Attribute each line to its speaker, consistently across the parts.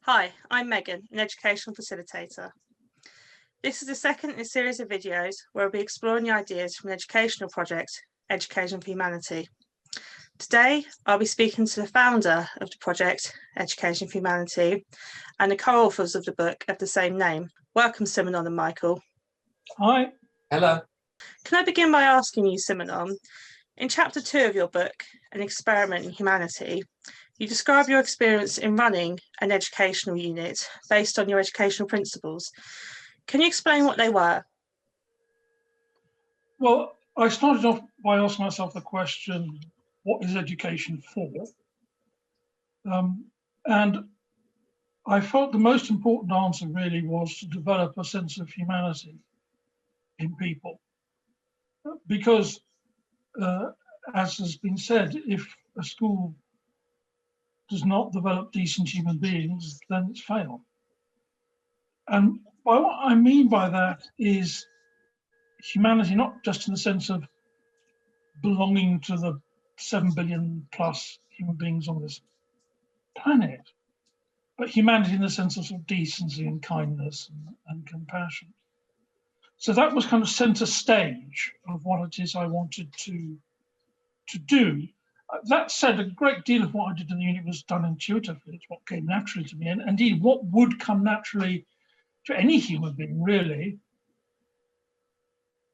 Speaker 1: Hi, I'm Megan, an educational facilitator. This is the second in a series of videos where we'll be exploring the ideas from an educational project, Education for Humanity. Today, I'll be speaking to the founder of the project, Education for Humanity, and the co-authors of the book of the same name. Welcome, Simonon and Michael.
Speaker 2: Hi.
Speaker 3: Hello.
Speaker 1: Can I begin by asking you, Simonon, in chapter 2 of your book, An Experiment in Humanity, you describe your experience in running an educational unit based on your educational principles. Can you explain what they were?
Speaker 2: Well, I started off by asking myself the question, what is education for? And I felt the most important answer really was to develop a sense of humanity in people. Because, as has been said, if a school does not develop decent human beings, then it's failed. And by what I mean by that is humanity, not just in the sense of belonging to the 7 billion plus human beings on this planet, but humanity in the sense of, decency and kindness and compassion. So that was kind of center stage of what it is I wanted to do. That said, a great deal of what I did in the unit was done intuitively. It's what came naturally to me, and indeed what would come naturally to any human being, really.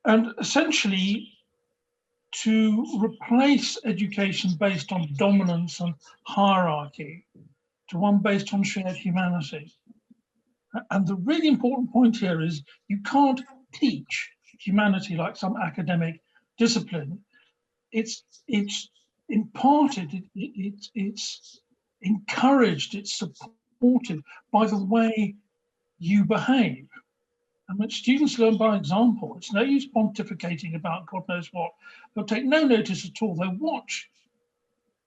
Speaker 2: And essentially, to replace education based on dominance and hierarchy to one based on shared humanity. And the really important point here is you can't teach humanity like some academic discipline. It's imparted, it's encouraged, it's supported by the way you behave. And when students learn by example, it's no use pontificating about God knows what. They'll take no notice at all. They'll watch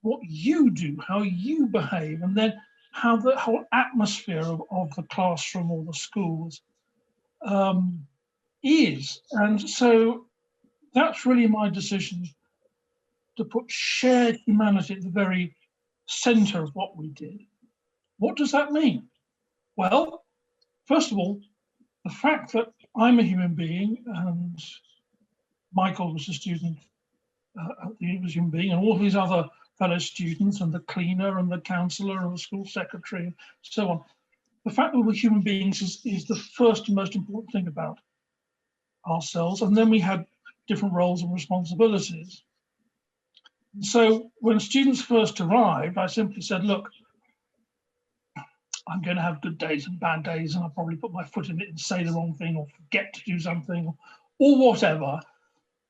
Speaker 2: what you do, how you behave, and then how the whole atmosphere of the classroom or the schools is. And so that's really my decision to put shared humanity at the very center of what we did. What does that mean? Well, first of all, the fact that I'm a human being and Michael was a student at the University of human being, and all his other fellow students, and the cleaner and the counsellor and the school secretary and so on. The fact that we're human beings is the first and most important thing about ourselves. And then we had different roles and responsibilities. So when students first arrived, I simply said, look, I'm going to have good days and bad days, and I'll probably put my foot in it and say the wrong thing or forget to do something or whatever.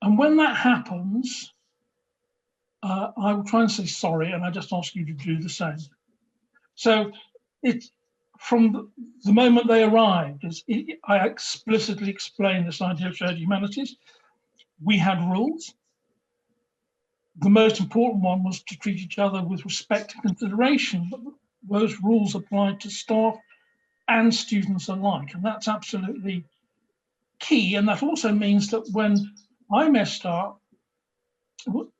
Speaker 2: And when that happens, I will try and say sorry, and I just ask you to do the same. So it's from the moment they arrived, I explicitly explained this idea of shared humanities. We had rules. The most important one was to treat each other with respect and consideration, but those rules applied to staff and students alike, and that's absolutely key. And that also means that when I messed up,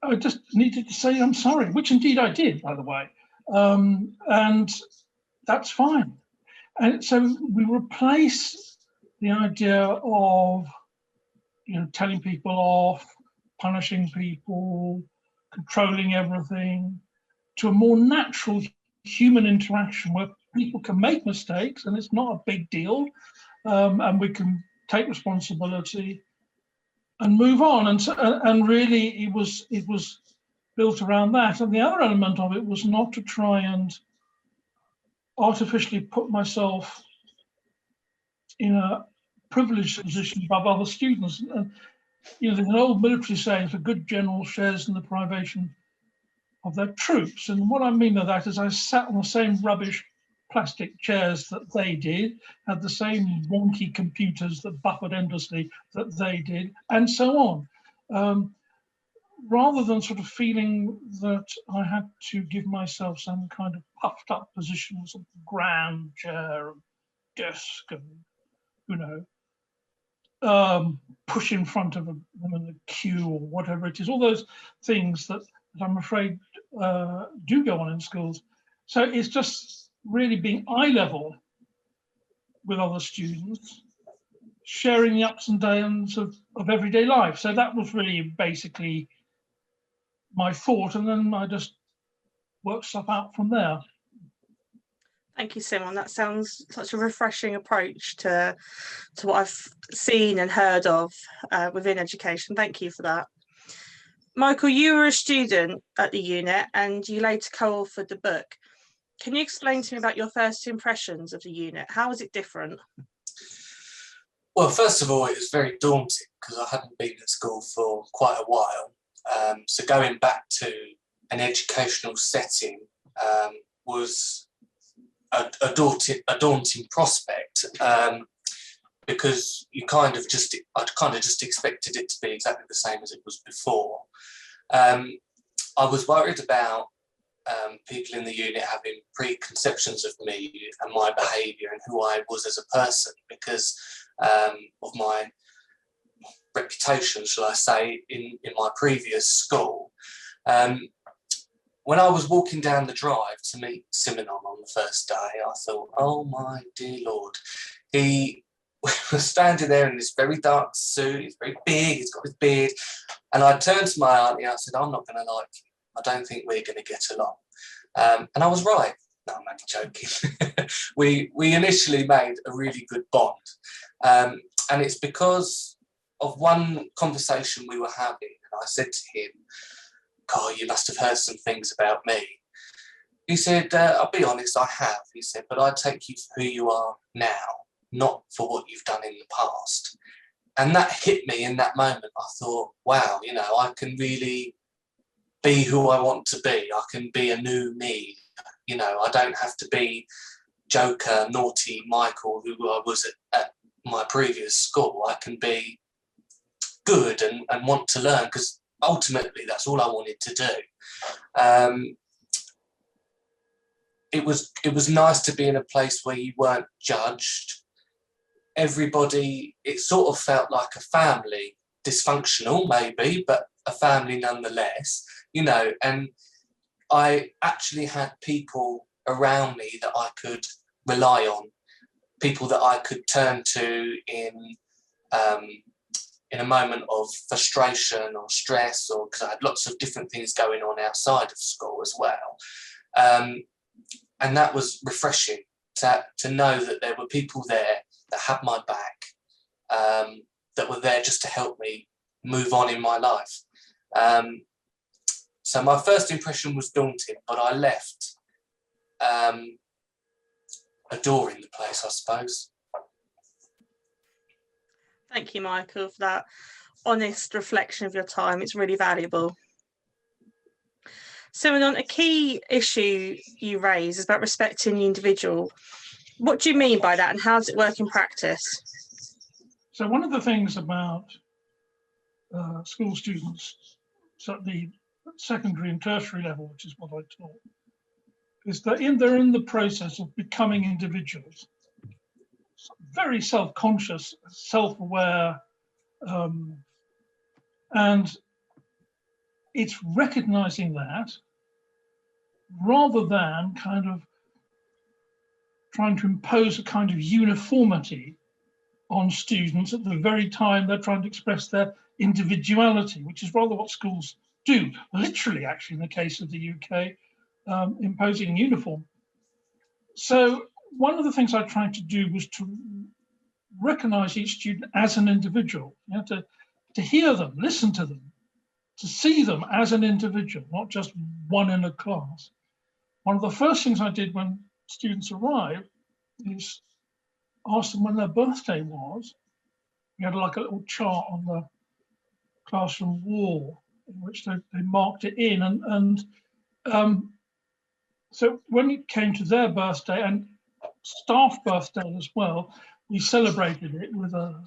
Speaker 2: I just needed to say I'm sorry, which indeed I did, by the way, and that's fine. And so we replace the idea of, telling people off, punishing people, controlling everything, to a more natural human interaction where people can make mistakes and it's not a big deal, and we can take responsibility and move on. And really it was built around that. And the other element of it was not to try and artificially put myself in a privileged position above other students. And, there's an old military saying, a good general shares in the privation of their troops. And what I mean by that is I sat on the same rubbish plastic chairs that they did, had the same wonky computers that buffered endlessly that they did, and so on. Rather than sort of feeling that I had to give myself some kind of puffed up position, some grand chair and desk and, push in front of them in the queue or whatever it is, all those things that I'm afraid do go on in schools. So it's just really being eye level with other students, sharing the ups and downs of everyday life. So that was really basically my thought, and then I just worked stuff out from there.
Speaker 1: Thank you, Simon. That sounds such a refreshing approach to what I've seen and heard of within education. Thank you for that. Michael, you were a student at the unit and you later co-authored the book. Can you explain to me about your first impressions of the unit? How was it different?
Speaker 3: Well, first of all, it was very daunting because I hadn't been at school for quite a while. So going back to an educational setting was a daunting prospect, because I kind of just expected it to be exactly the same as it was before. I was worried about people in the unit having preconceptions of me and my behaviour and who I was as a person because of my reputation, shall I say, in my previous school. When I was walking down the drive to meet Simonon on the first day, I thought, oh my dear Lord. He was standing there in this very dark suit, he's very big, he's got his beard, and I turned to my auntie and I said, I'm not going to like you. I don't think we're going to get along. And I was right. No, I'm only joking. we initially made a really good bond. And it's because of one conversation we were having, and I said to him, God, you must have heard some things about me. He said, I'll be honest, I have. He said, but I take you for who you are now, not for what you've done in the past. And that hit me in that moment. I thought, wow, you know, I can really be who I want to be. I can be a new me. You know, I don't have to be Joker, naughty Michael, who I was at my previous school. I can be good and want to learn, because ultimately that's all I wanted to do. It was nice to be in a place where you weren't judged. Everybody, it sort of felt like a family, dysfunctional maybe, but a family nonetheless, you know, and I actually had people around me that I could rely on, people that I could turn to in a moment of frustration or stress, or because I had lots of different things going on outside of school as well. And that was refreshing to know that there were people there that had my back, that were there just to help me move on in my life. So my first impression was daunting, but I left adoring the place, I suppose.
Speaker 1: Thank you, Michael, for that honest reflection of your time. It's really valuable. Simonon, a key issue you raise is about respecting the individual. What do you mean by that, and how does it work in practice?
Speaker 2: So one of the things about school students, so at the secondary and tertiary level, which is what I taught, is that they're in the process of becoming individuals, very self-conscious, self-aware, and it's recognizing that rather than kind of trying to impose a kind of uniformity on students at the very time they're trying to express their individuality, which is rather what schools do, literally actually in the case of the UK, imposing uniform. So one of the things I tried to do was to recognize each student as an individual, you know, to hear them, listen to them, to see them as an individual, not just one in a class. One of the first things I did when students arrived is ask them when their birthday was. We had like a little chart on the classroom wall in which they marked it in. And so when it came to their birthday and staff birthday as well, we celebrated it with a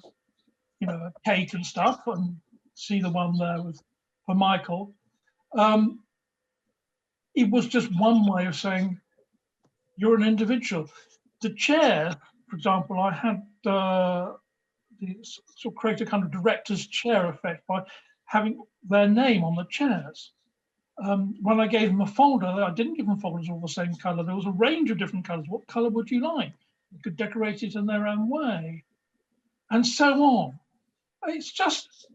Speaker 2: cake and stuff, and see the one there for Michael. It was just one way of saying you're an individual. The chair, for example, I had sort of create a kind of director's chair effect by having their name on the chairs. when I gave them a folder, I didn't give them folders all the same colour. There was a range of different colours. What colour would you like? You could decorate it in their own way, and so on. It's just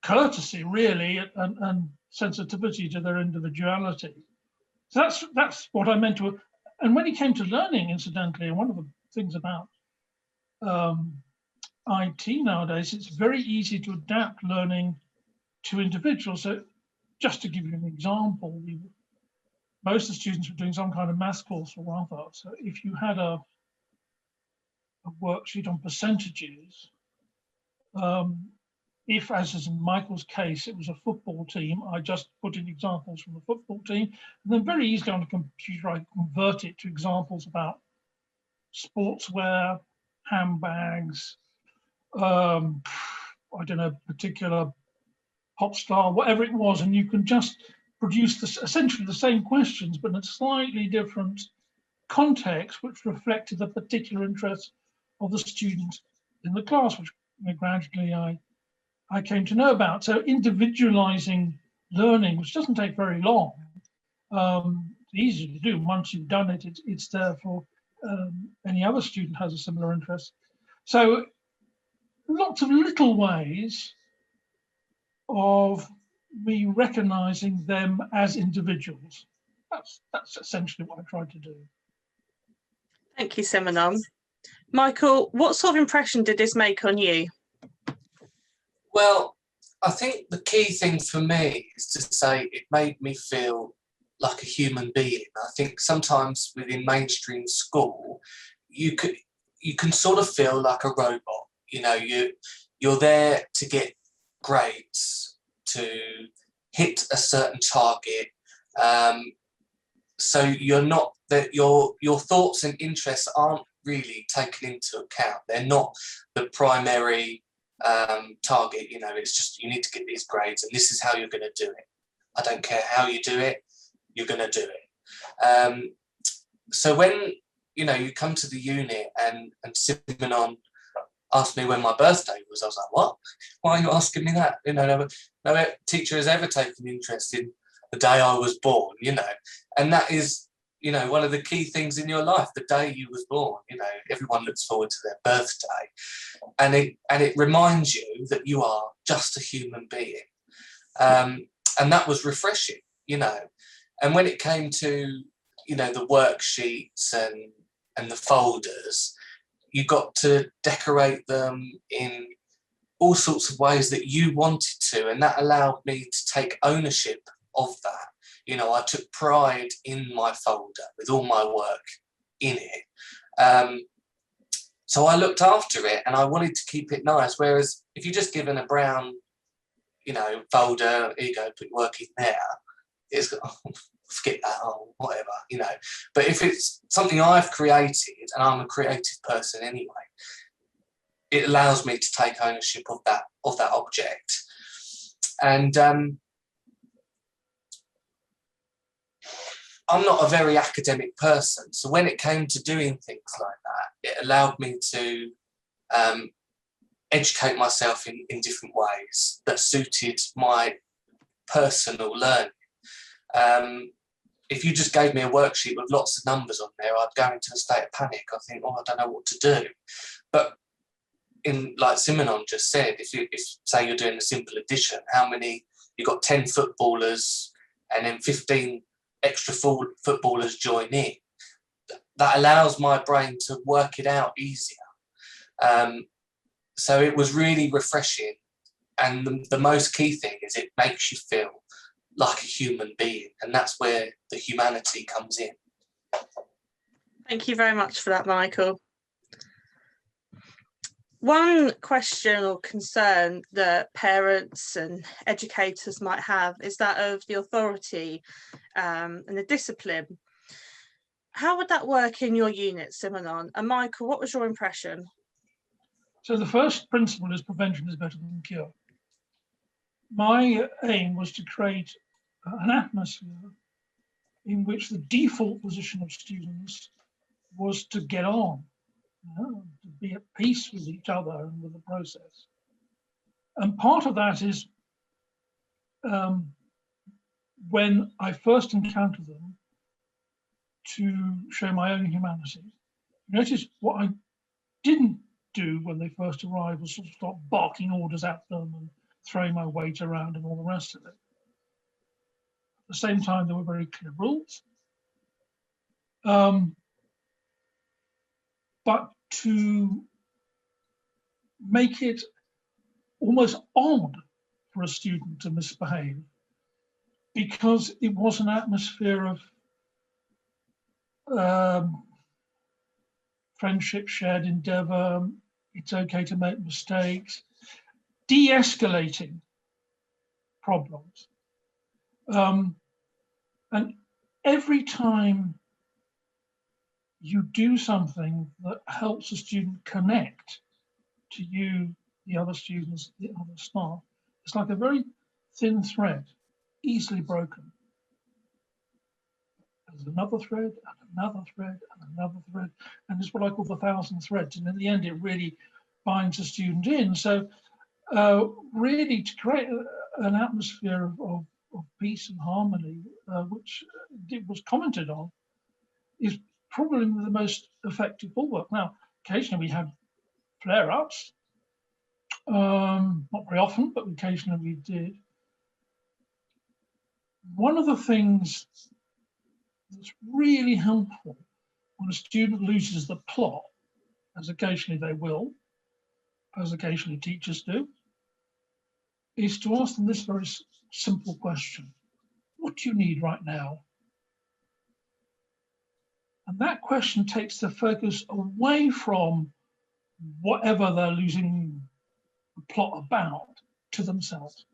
Speaker 2: courtesy, really, and sensitivity to their individuality. So that's what I meant to. And when it came to learning, incidentally, and one of the things about IT nowadays, it's very easy to adapt learning to individuals. So just to give you an example, most of the students were doing some kind of maths course or other. So if you had a worksheet on percentages, if, as is in Michael's case, it was a football team, I just put in examples from the football team, and then very easily on a computer, I convert it to examples about sportswear, handbags, I don't know, particular pop star, whatever it was, and you can just produce essentially the same questions, but in a slightly different context, which reflected the particular interests of the student in the class, which gradually I came to know about. So individualizing learning, which doesn't take very long, it's easy to do. Once you've done it, it's there for any other student who has a similar interest. So lots of little ways of me recognizing them as individuals. That's essentially what I tried to do.
Speaker 1: Thank you, Simonon. Michael, what sort of impression did this make on you?
Speaker 3: Well, I think the key thing for me is to say it made me feel like a human being. I think sometimes within mainstream school, you can sort of feel like a robot. You know, you're there to get grades, to hit a certain target. So you're not that your thoughts and interests aren't really taken into account. They're not the primary target. You know, it's just you need to get these grades, and this is how you're going to do it. I don't care how you do it, you're going to do it. So when you come to the unit and Simonon asked me when my birthday was, I was like, what? Why are you asking me that? You know, no teacher has ever taken interest in the day I was born, and that is, one of the key things in your life, the day you was born. Everyone looks forward to their birthday, and it reminds you that you are just a human being, and that was refreshing, and when it came to, the worksheets and the folders, you got to decorate them in all sorts of ways that you wanted to, and that allowed me to take ownership of that. I took pride in my folder with all my work in it. So I looked after it and I wanted to keep it nice. Whereas if you're just given a brown, folder, here you go, put your work in there, it's forget that, whatever, But if it's something I've created, and I'm a creative person anyway, it allows me to take ownership of that object. And I'm not a very academic person, so when it came to doing things like that, it allowed me to educate myself in different ways that suited my personal learning. If you just gave me a worksheet with lots of numbers on there, I'd go into a state of panic. I think, I don't know what to do. But like Simonon just said, if say you're doing a simple addition, you've got 10 footballers and then 15 extra footballers join in, that allows my brain to work it out easier. So it was really refreshing. And the most key thing is it makes you feel like a human being, and that's where the humanity comes in.
Speaker 1: Thank you very much for that, Michael. One question or concern that parents and educators might have is that of the authority and the discipline. How would that work in your unit, Simonon? And Michael, what was your impression?
Speaker 2: So the first principle is prevention is better than cure. My aim was to create an atmosphere in which the default position of students was to get on, to be at peace with each other and with the process. And part of that is when I first encountered them to show my own humanity. Notice what I didn't do when they first arrived was sort of start barking orders at them and throwing my weight around and all the rest of it. At the same time, there were very clear rules. But to make it almost odd for a student to misbehave, because it was an atmosphere of friendship, shared endeavor, it's okay to make mistakes, de-escalating problems. And every time you do something that helps a student connect to you, the other students, the other staff, it's like a very thin thread, easily broken. There's another thread, and another thread, and another thread, and it's what I call the 1,000 threads. And in the end, it really binds a student in. So really to create an atmosphere of peace and harmony, which was commented on, is probably the most effective bulwark. Now, occasionally we had flare-ups, not very often, but occasionally we did. One of the things that's really helpful when a student loses the plot, as occasionally they will, as occasionally teachers do, is to ask them this very simple question: what do you need right now? And that question takes the focus away from whatever they're losing the plot about to themselves,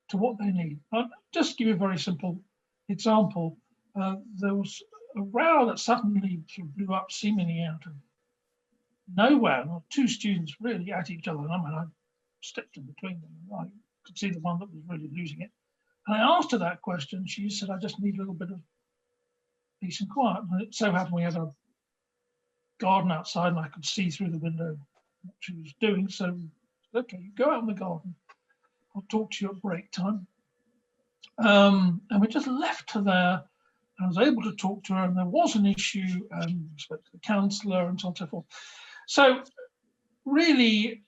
Speaker 2: to what they need. I'll just give you a very simple example. There was a row that suddenly sort of blew up seemingly out of nowhere. Two students really at each other. And I mean, I stepped in between them. I could see the one that was really losing it. And I asked her that question. She said, I just need a little bit of peace and quiet. And it so happened we had a garden outside and I could see through the window what she was doing. So, okay, go out in the garden. I'll talk to you at break time. And we just left her there. I was able to talk to her, and there was an issue, and we spoke to the counsellor and so on and so forth. So really,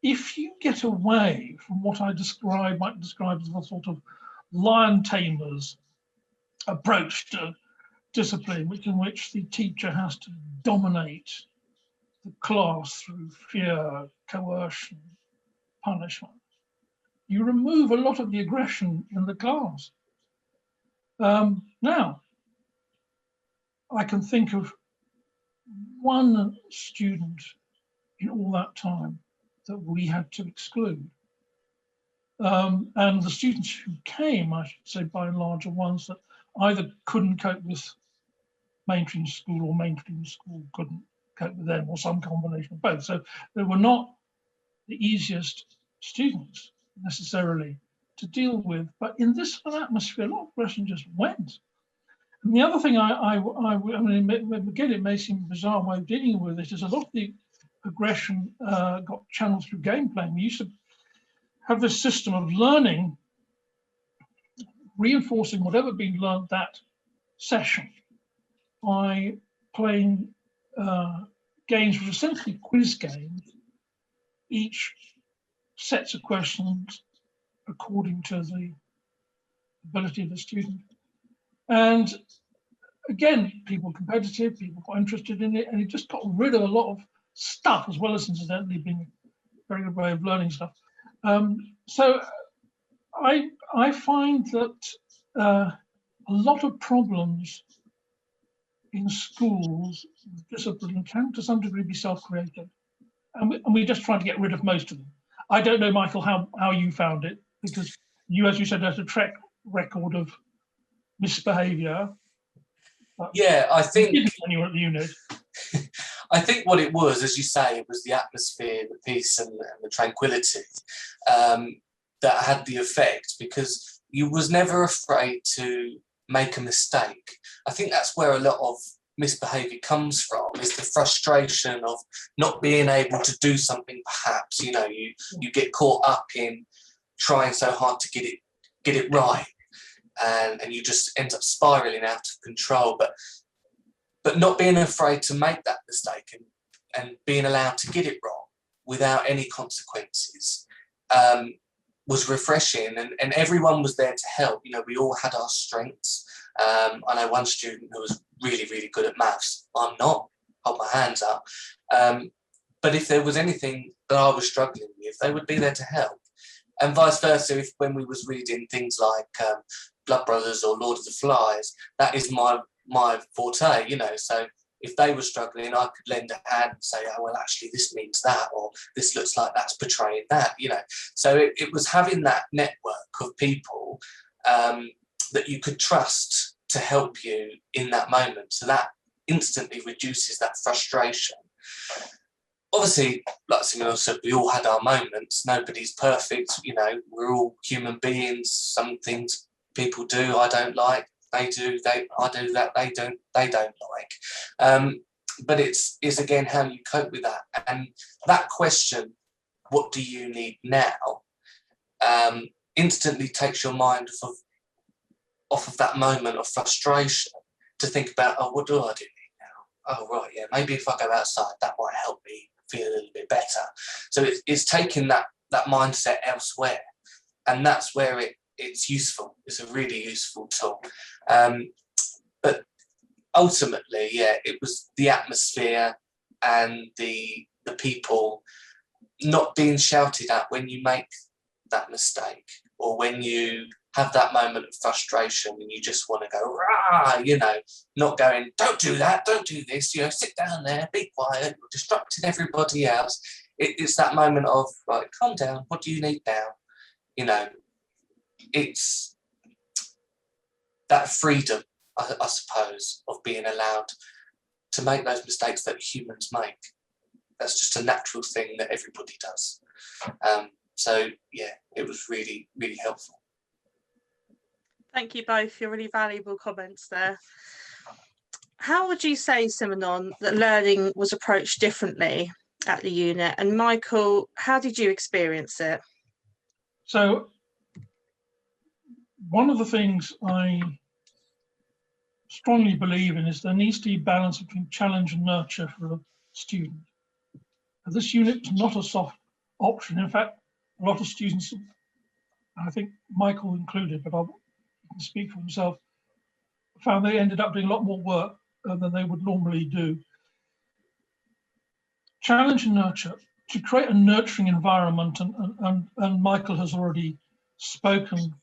Speaker 2: if you get away from what I might describe as a sort of lion tamer's approach to discipline, in which the teacher has to dominate the class through fear, coercion, punishment, you remove a lot of the aggression in the class. Now, I can think of one student in all that time that we had to exclude. And the students who came, I should say, by and large, are ones that either couldn't cope with mainstream school or mainstream school couldn't cope with them, or some combination of both. So they were not the easiest students necessarily to deal with, but in this sort of atmosphere, a lot of aggression just went. And the other thing I mean, again, it may seem a bizarre way of dealing with it, is a lot of the aggression got channeled through gameplay. We used to have this system of learning, reinforcing whatever had been learned that session by playing games which are essentially quiz games. Each sets of questions according to the ability of the student. And again, people were competitive, people got interested in it, and it just got rid of a lot of stuff, as well as incidentally being a very good way of learning stuff. So I find that a lot of problems in schools with discipline can to some degree be self-created. And we just try to get rid of most of them. I don't know, Michael, how you found it, because you, as you said, had a track record of misbehaviour.
Speaker 3: Yeah, I think
Speaker 2: when you were at the unit.
Speaker 3: I think what it was, as you say, it was the atmosphere, the peace, and the tranquility that had the effect, because you was never afraid to make a mistake. I think that's where a lot of misbehaviour comes from, is the frustration of not being able to do something. Perhaps you get caught up in trying so hard to get it get it right, and you just end up spiraling out of control. But not being afraid to make that mistake and being allowed to get it wrong without any consequences was refreshing, and everyone was there to help. You know, we all had our strengths. I know one student who was really, really good at maths. I'm not. Hold my hands up. But if there was anything that I was struggling with, they would be there to help. And vice versa, if when we was reading things like Blood Brothers or Lord of the Flies, that is my forte, you know. So if they were struggling, I could lend a hand and say, oh, well, actually, this means that, or this looks like that's portraying that, you know. So it was having that network of people that you could trust to help you in that moment. So that instantly reduces that frustration. Obviously, like Simon said, we all had our moments. Nobody's perfect, you know. We're all human beings. Some things people do, I don't like. They do, I do that, they don't like. But it's again how you cope with that. And that question, what do you need now, instantly takes your mind off of that moment of frustration to think about, oh, what do I do need now? Oh, right, yeah, maybe if I go outside, that might help me feel a little bit better. So it's taking that mindset elsewhere. And that's where it's useful. It's a really useful tool. But ultimately, yeah, it was the atmosphere and the people not being shouted at when you make that mistake, or when you have that moment of frustration and you just want to go, rah, you know, not going, don't do that, don't do this, you know, sit down there, be quiet, you're distracting everybody else. It's that moment of, right, calm down, what do you need now? You know, it's that freedom, I suppose, of being allowed to make those mistakes that humans make. That's just a natural thing that everybody does. So, yeah, it was really, really helpful.
Speaker 1: Thank you both for your really valuable comments there. How would you say, Simonon, that learning was approached differently at the unit? And Michael, how did you experience it?
Speaker 2: So one of the things I strongly believe in is there needs to be balance between challenge and nurture for a student. This unit is not a soft option. In fact, a lot of students, I think Michael included, but I'll speak for himself, found they ended up doing a lot more work than they would normally do. Challenge and nurture, to create a nurturing environment, and Michael has already spoken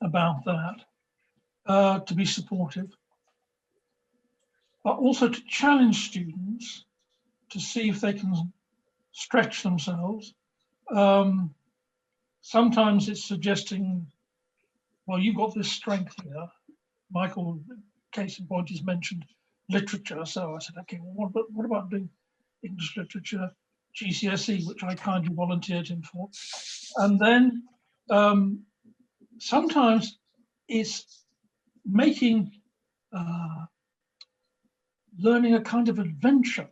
Speaker 2: about that, to be supportive, but also to challenge students to see if they can stretch themselves. Sometimes it's suggesting, well, you've got this strength here. Michael, case in point, has mentioned literature. So I said, okay, well, what about doing English literature, GCSE, which I kindly volunteered him for. And then sometimes it's making learning a kind of adventure.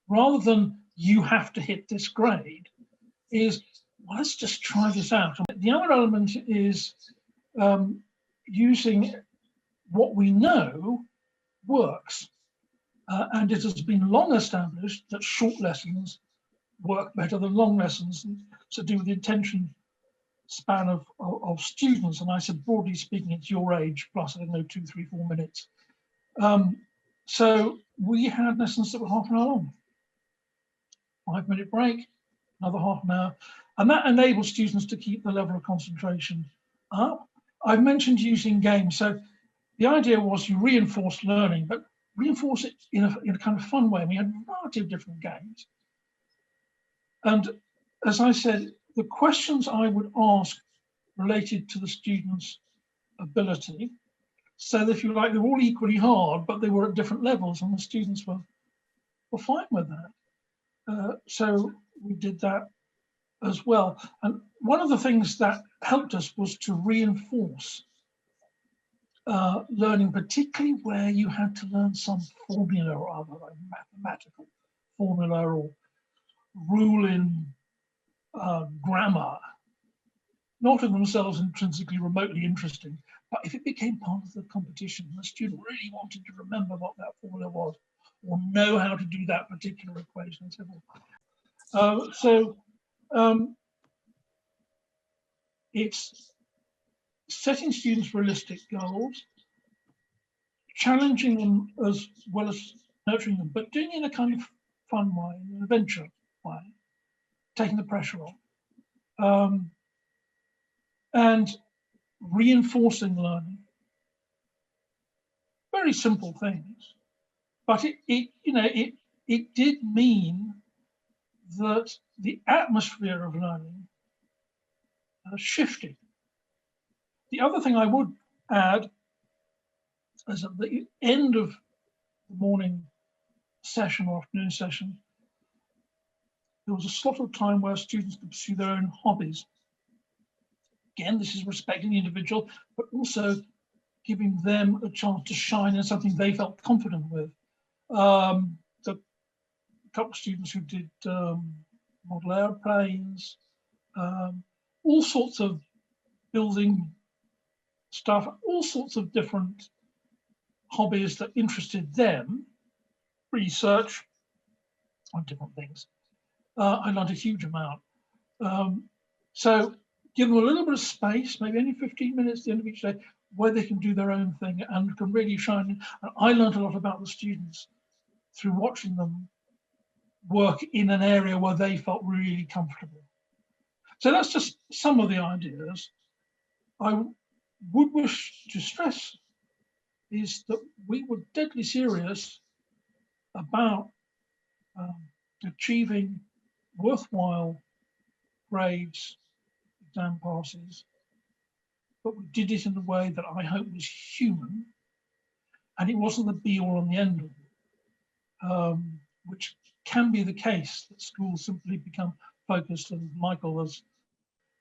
Speaker 2: Rather than you have to hit this grade, is, well, let's just try this out. The other element is using what we know works. And it has been long established that short lessons work better than long lessons, and to do with the attention span of students. And I said, broadly speaking, it's your age plus, I don't know, 2, 3, 4 minutes. So we had lessons that were half an hour long, 5-minute break, another half an hour. And that enables students to keep the level of concentration up. I've mentioned using games. So the idea was you reinforce learning, but reinforce it in a kind of fun way. And we had a variety of different games. And as I said, the questions I would ask related to the students' ability. So if you like, they were all equally hard, but they were at different levels, and the students were fine with that. So we did that as well. And one of the things that helped us was to reinforce learning, particularly where you had to learn some formula or other, like mathematical formula or rule in grammar. not in themselves intrinsically remotely interesting, but if it became part of the competition, the student really wanted to remember what that formula was, or know how to do that particular equation, and so forth. It's setting students realistic goals, challenging them as well as nurturing them, but doing it in a kind of fun way, an adventure way, taking the pressure off, and reinforcing learning. Very simple things, but it did mean that the atmosphere of learning shifted. The other thing I would add is at the end of the morning session or afternoon session, there was a slot of time where students could pursue their own hobbies. Again, this is respecting the individual, but also giving them a chance to shine in something they felt confident with. The couple of students who did model airplanes, all sorts of building stuff, all sorts of different hobbies that interested them, research on different things. I learned a huge amount. So give them a little bit of space, maybe only 15 minutes at the end of each day, where they can do their own thing and can really shine. And I learned a lot about the students through watching them work in an area where they felt really comfortable. So that's just some of the ideas. I would wish to stress is that we were deadly serious about achieving worthwhile grades, exam passes, but we did it in a way that I hope was human, and it wasn't the be all and the end all, which can be the case, that schools simply become focused, and Michael has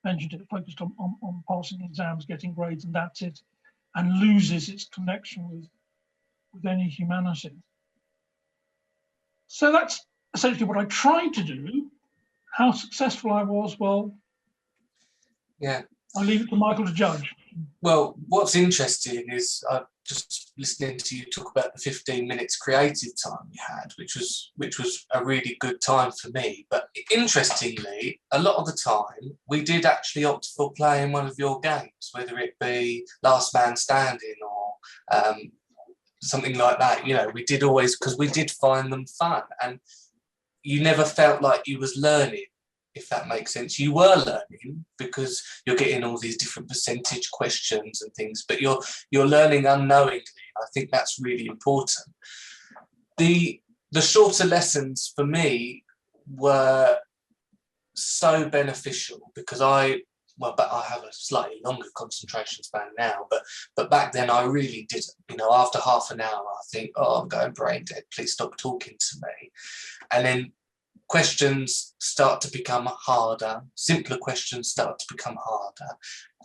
Speaker 2: mentioned it, focused on passing exams, getting grades, and that's it, and loses its connection with any humanity. So that's essentially what I tried to do. How successful I was, well,
Speaker 3: yeah,
Speaker 2: I'll leave it to Michael to judge.
Speaker 3: Well, what's interesting is just listening to you talk about the 15 minutes creative time you had, which was a really good time for me. But interestingly, a lot of the time we did actually opt for playing one of your games, whether it be Last Man Standing or something like that. You know, we did always, because we did find them fun, and you never felt like you was learning, if that makes sense. You were learning because you're getting all these different percentage questions and things, but you're learning unknowingly. I think that's really important. The shorter lessons for me were so beneficial because but I have a slightly longer concentration span now, but back then I really didn't. You know, after half an hour, I think, oh, I'm going brain dead, please stop talking to me. And then questions start to become harder, simpler questions start to become harder,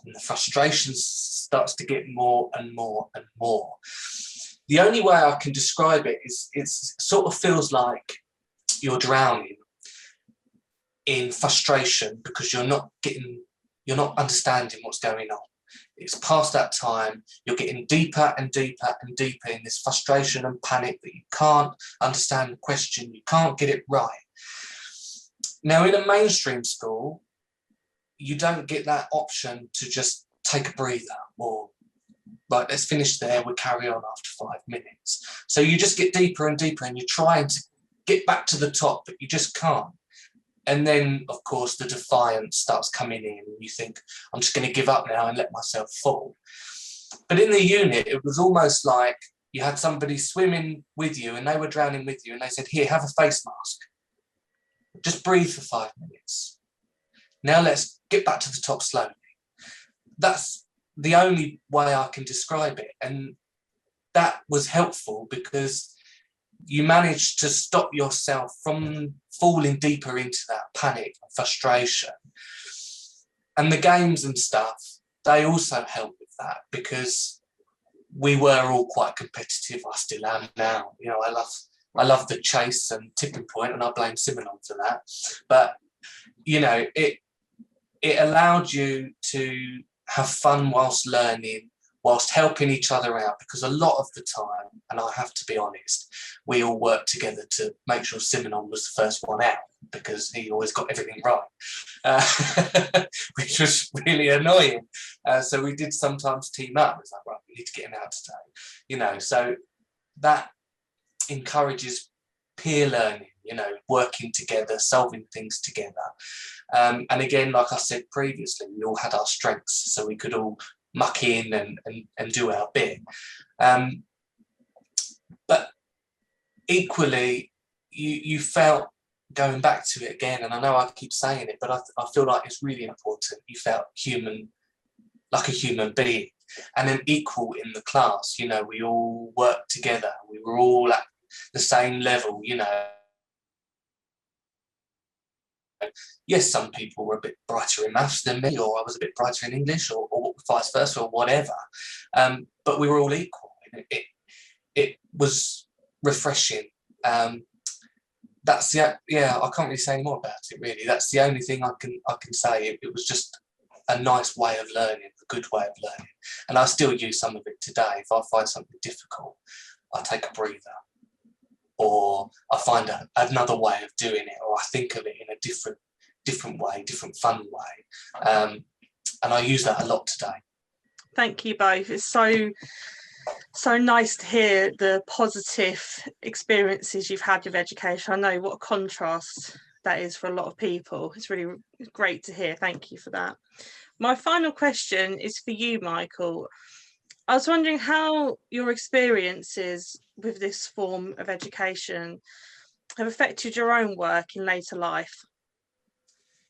Speaker 3: and the frustration starts to get more and more and more. The only way I can describe it is it sort of feels like you're drowning in frustration because you're not understanding what's going on. It's past that time, you're getting deeper and deeper and deeper in this frustration and panic that you can't understand the question, you can't get it right. Now, in a mainstream school, you don't get that option to just take a breather or, right, let's finish there, we'll carry on after 5 minutes. So you just get deeper and deeper and you're trying to get back to the top, but you just can't. And then, of course, the defiance starts coming in and you think, I'm just going to give up now and let myself fall. But in the unit, it was almost like you had somebody swimming with you and they were drowning with you and they said, here, have a face mask. Just breathe for 5 minutes. Now let's get back to the top slowly. That's the only way I can describe it. And that was helpful because you managed to stop yourself from falling deeper into that panic and frustration. And the games and stuff, they also help with that because we were all quite competitive. I still am now. You know, I love the chase and tipping point, and I blame Simonon for that. But, you know, it allowed you to have fun whilst learning, whilst helping each other out, because a lot of the time, and I have to be honest, we all worked together to make sure Simonon was the first one out, because he always got everything right, which was really annoying. So we did sometimes team up. It's like, right, we need to get him out today, so that encourages peer learning, working together, solving things together. And again, like I said previously, we all had our strengths, so we could all muck in and do our bit. But equally, you felt, going back to it again, and I know I keep saying it, but I feel like it's really important, you felt human, like a human being, and an equal in the class. We all worked together, we were all at the same level. Yes, some people were a bit brighter in maths than me, or I was a bit brighter in English, or vice versa, or whatever. But we were all equal. It was refreshing. That's I can't really say any more about it, really. That's the only thing I can say. It was just a nice way of learning, a good way of learning. And I still use some of it today. If I find something difficult, I take a breather, or I find another way of doing it, or I think of it in a different way, different fun way. And I use that a lot today.
Speaker 1: Thank you both. It's so nice to hear the positive experiences you've had with education. I know what a contrast that is for a lot of people. It's really great to hear. Thank you for that. My final question is for you, Michael. I was wondering how your experiences with this form of education have affected your own work in later life.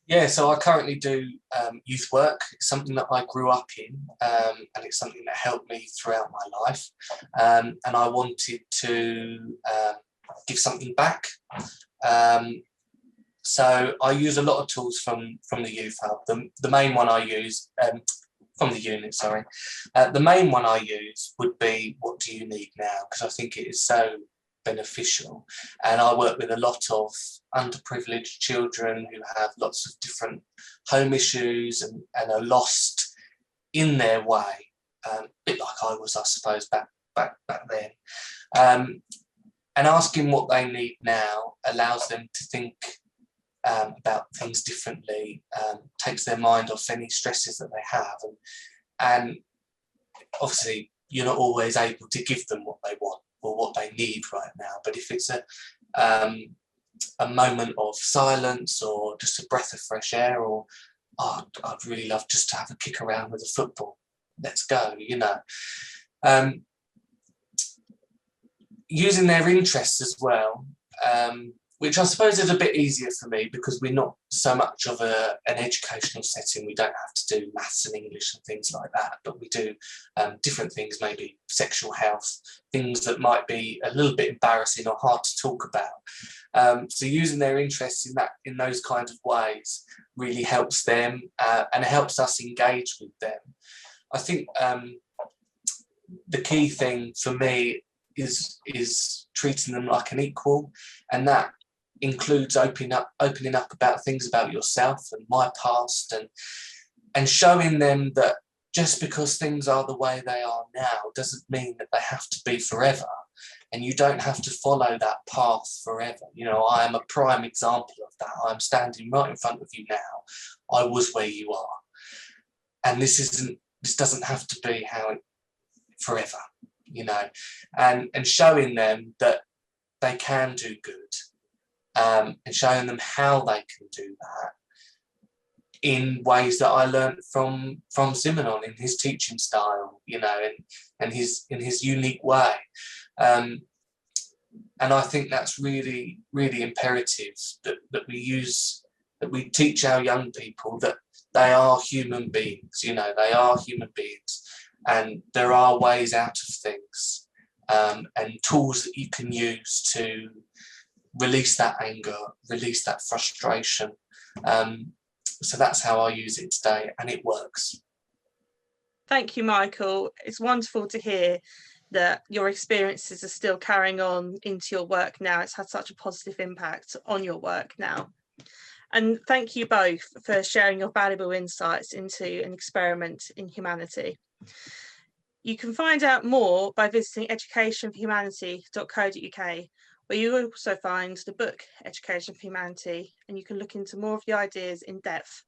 Speaker 3: Yeah, so I currently do youth work. It's something that I grew up in, and it's something that helped me throughout my life. And I wanted to give something back. So I use a lot of tools from the Youth Hub. The main one I use, from the unit, sorry. The main one I use would be What Do You Need Now? Because I think it is so beneficial. And I work with a lot of underprivileged children who have lots of different home issues and are lost in their way, a bit like I was, I suppose, back then. And asking what they need now allows them to think about things differently, takes their mind off any stresses that they have. And obviously, you're not always able to give them what they want or what they need right now. But if it's a moment of silence, or just a breath of fresh air, or I'd really love just to have a kick around with a football, let's go, using their interests as well, which I suppose is a bit easier for me because we're not so much of an educational setting. We don't have to do maths and English and things like that, but we do different things, maybe sexual health, things that might be a little bit embarrassing or hard to talk about. So using their interests in those kinds of ways really helps them, and it helps us engage with them. I think the key thing for me is treating them like an equal, and that includes opening up about things about yourself and my past, and showing them that just because things are the way they are now doesn't mean that they have to be forever, and you don't have to follow that path forever. I am a prime example of that. I'm standing right in front of you now. I was where you are, and this doesn't have to be how it forever, and showing them that they can do good, and showing them how they can do that in ways that I learned from Simonon in his teaching style, and in his unique way. And I think that's really, really imperative that we teach our young people that they are human beings, they are human beings, and there are ways out of things, and tools that you can use to release that anger, release that frustration. So that's how I use it today, and it works.
Speaker 1: Thank you, Michael. It's wonderful to hear that your experiences are still carrying on into your work now. It's had such a positive impact on your work now. And thank you both for sharing your valuable insights into an experiment in humanity. You can find out more by visiting educationforhumanity.co.uk, where you will also find the book Education for Humanity, and you can look into more of the ideas in depth